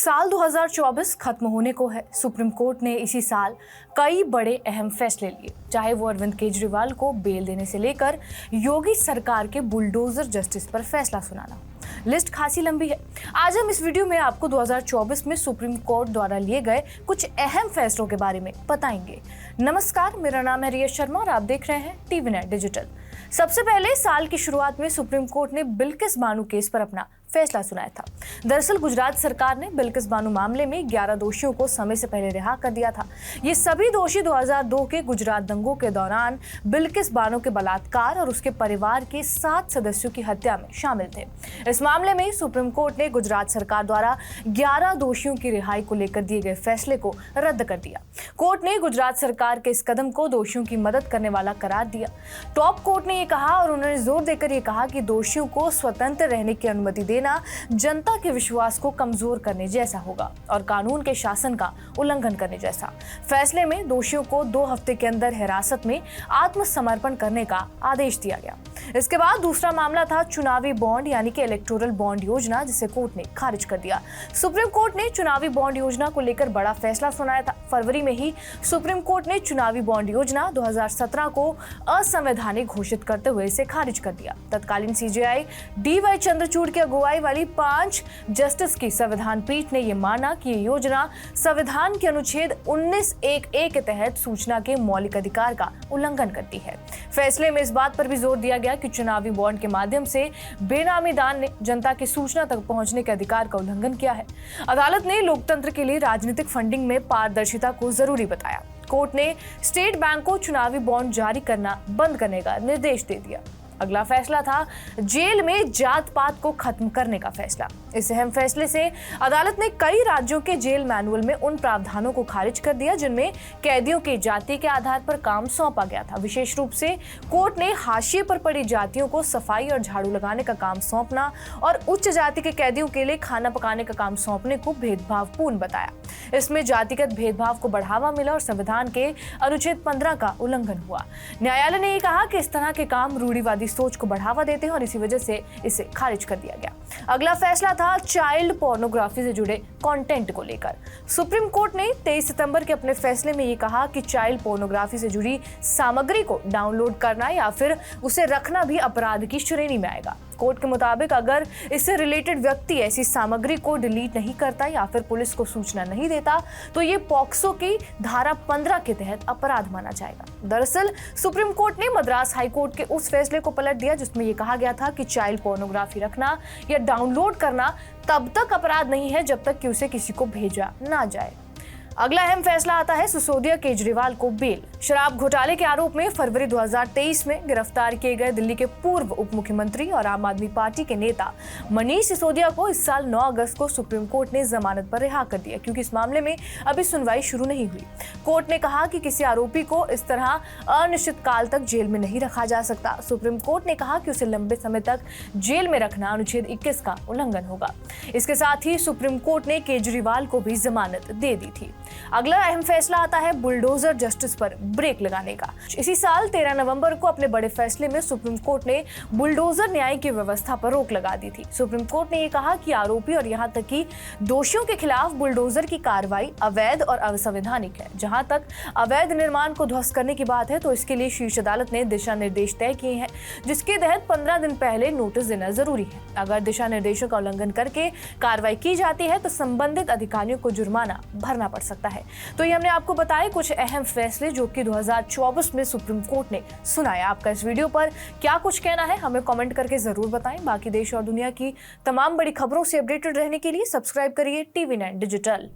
साल 2024 खत्म होने को है। सुप्रीम कोर्ट ने इसी साल कई बड़े अहम फैसले लिए, चाहे वो अरविंद केजरीवाल को बेल देने से लेकर योगी सरकार के बुलडोजर जस्टिस पर फैसला सुनाना। लिस्ट खासी लंबी है। आज हम इस वीडियो में आपको 2024 में सुप्रीम कोर्ट द्वारा लिए गए कुछ अहम फैसलों के बारे में बताएंगे। नमस्कार, मेरा नाम है रिया शर्मा और आप देख रहे हैं टीवी नेट डिजिटल। सबसे पहले साल की शुरुआत में सुप्रीम कोर्ट ने बिल्किस बानो केस पर अपना फैसला सुनाया था। दरअसल गुजरात सरकार ने बिल्किस बानो मामले में 11 दोषियों को समय से पहले रिहा कर दिया था। ये सभी दोषी 2002 के गुजरात दंगों के दौरान बिल्किस बानो के बलात्कार और उसके परिवार के 7 सदस्यों की हत्या में शामिल थे। इस मामले में सुप्रीम कोर्ट ने गुजरात सरकार द्वारा 11 दोषियों की रिहाई को लेकर दिए गए फैसले को रद्द कर दिया। कोर्ट ने गुजरात सरकार के इस कदम को दोषियों की मदद करने वाला करार दिया। टॉप कोर्ट ने ये कहा और उन्होंने जोर देकर ये कहा कि दोषियों को स्वतंत्र रहने की अनुमति देना जनता के विश्वास को कमजोर करने जैसा होगा और कानून के शासन का उल्लंघन करने जैसा। फैसले में दोषियों को 2 हफ्ते के अंदर हिरासत में आत्मसमर्पण करने का आदेश दिया गया। इसके बाद दूसरा मामला था चुनावी बॉन्ड यानी कि इलेक्टोरल बॉन्ड योजना, जिसे कोर्ट ने खारिज कर दिया। सुप्रीम कोर्ट ने चुनावी बॉन्ड योजना को लेकर बड़ा फैसला सुनाया था। फरवरी में ही सुप्रीम कोर्ट ने चुनावी बॉन्ड योजना 2017 को असंवैधानिक घोषित करते हुए इसे खारिज कर दिया। तत्कालीन सीजेआई DY चंद्रचूड़ की अगुवाई वाली 5 जस्टिस की संविधान पीठ ने यह माना कि ये योजना संविधान के अनुच्छेद 19(1)(a) के तहत सूचना के मौलिक अधिकार का उल्लंघन करती है। फैसले में इस बात पर भी जोर दिया गया कि चुनावी बॉन्ड के माध्यम से बेनामी दान ने जनता की सूचना तक पहुंचने के अधिकार का उल्लंघन किया है। अदालत ने लोकतंत्र के लिए राजनीतिक फंडिंग में पारदर्शिता को जरूरी बताया। कोर्ट ने स्टेट बैंक को चुनावी बॉन्ड जारी करना बंद करने का निर्देश दे दिया। अगला फैसला था जेल में जात पात को खत्म करने का फैसला। इस अहम फैसले से अदालत ने कई राज्यों के जेल मैनुअल में उन प्रावधानों को खारिज कर दिया जिनमें कैदियों के जाति के आधार पर काम सौंपा गया था। विशेष रूप से कोर्ट ने हाशिए पर पड़ी जातियों को सफाई और झाड़ू लगाने का काम सौंपना और उच्च जाति के कैदियों के लिए खाना पकाने का काम सौंपने को भेदभावपूर्ण बताया। इसमें जातिगत भेदभाव को बढ़ावा मिला और संविधान के अनुच्छेद 15 का उल्लंघन हुआ। न्यायालय ने कहा कि इस तरह के काम रूढ़िवादी सोच को बढ़ावा देते हैं और इसी वजह से इसे खारिज कर दिया गया। अगला फैसला था चाइल्ड पोर्नोग्राफी से जुड़े कंटेंट को लेकर। सुप्रीम कोर्ट ने 23 सितंबर के अपने फैसले में ये कहा कि चाइल्ड पोर्नोग्राफी से जुड़ी सामग्री को डाउनलोड करना या फिर उसे रखना भी अपराध की श्रेणी में आएगा। कोर्ट के मुताबिक अगर इससे रिलेटेड व्यक्ति ऐसी सामग्री को डिलीट नहीं करता या फिर पुलिस को सूचना नहीं देता तो ये पॉक्सो की धारा 15 के तहत अपराध माना जाएगा। दरअसल सुप्रीम कोर्ट ने मद्रास हाई कोर्ट के उस फैसले को पलट दिया जिसमें यह कहा गया था कि चाइल्ड पोर्नोग्राफी रखना या डाउनलोड करना तब तक अपराध नहीं है जब तक कि उसे किसी को भेजा ना जाए। अगला अहम फैसला आता है सिसोदिया केजरीवाल को बेल। शराब घोटाले के आरोप में फरवरी 2023 में गिरफ्तार किए गए दिल्ली के पूर्व उप मुख्यमंत्री और आम आदमी पार्टी के नेता मनीष सिसोदिया को इस साल 9 अगस्त को सुप्रीम कोर्ट ने जमानत पर रिहा कर दिया, क्योंकि इस मामले में अभी सुनवाई शुरू नहीं हुई। कोर्ट ने कहा कि किसी आरोपी को इस तरह अनिश्चित काल तक जेल में नहीं रखा जा सकता। सुप्रीम कोर्ट ने कहा कि उसे लंबे समय तक जेल में रखना अनुच्छेद 21 का उल्लंघन होगा। इसके साथ ही सुप्रीम कोर्ट ने केजरीवाल को भी जमानत दे दी थी। अगला अहम फैसला आता है बुलडोजर जस्टिस पर ब्रेक लगाने का। इसी साल 13 नवंबर को अपने बड़े फैसले में सुप्रीम कोर्ट ने बुलडोजर न्याय की व्यवस्था पर रोक लगा दी थी। सुप्रीम कोर्ट ने यह कहा कि आरोपी और यहां तक कि दोषियों के खिलाफ बुलडोजर की कार्रवाई अवैध और असंवैधानिक है। जहां तक अवैध निर्माण को ध्वस्त करने की बात है तो इसके लिए शीर्ष अदालत ने दिशा निर्देश तय किए हैं, जिसके तहत 15 दिन पहले नोटिस देना जरूरी है। अगर दिशा निर्देशों का उल्लंघन करके कार्रवाई की जाती है तो संबंधित अधिकारियों को जुर्माना भरना पड़ सकता है। तो ये हमने आपको बताए कुछ अहम फैसले जो कि 2024 में सुप्रीम कोर्ट ने सुनाया। आपका इस वीडियो पर क्या कुछ कहना है हमें कमेंट करके जरूर बताएं। बाकी देश और दुनिया की तमाम बड़ी खबरों से अपडेटेड रहने के लिए सब्सक्राइब करिए टीवी नेट डिजिटल।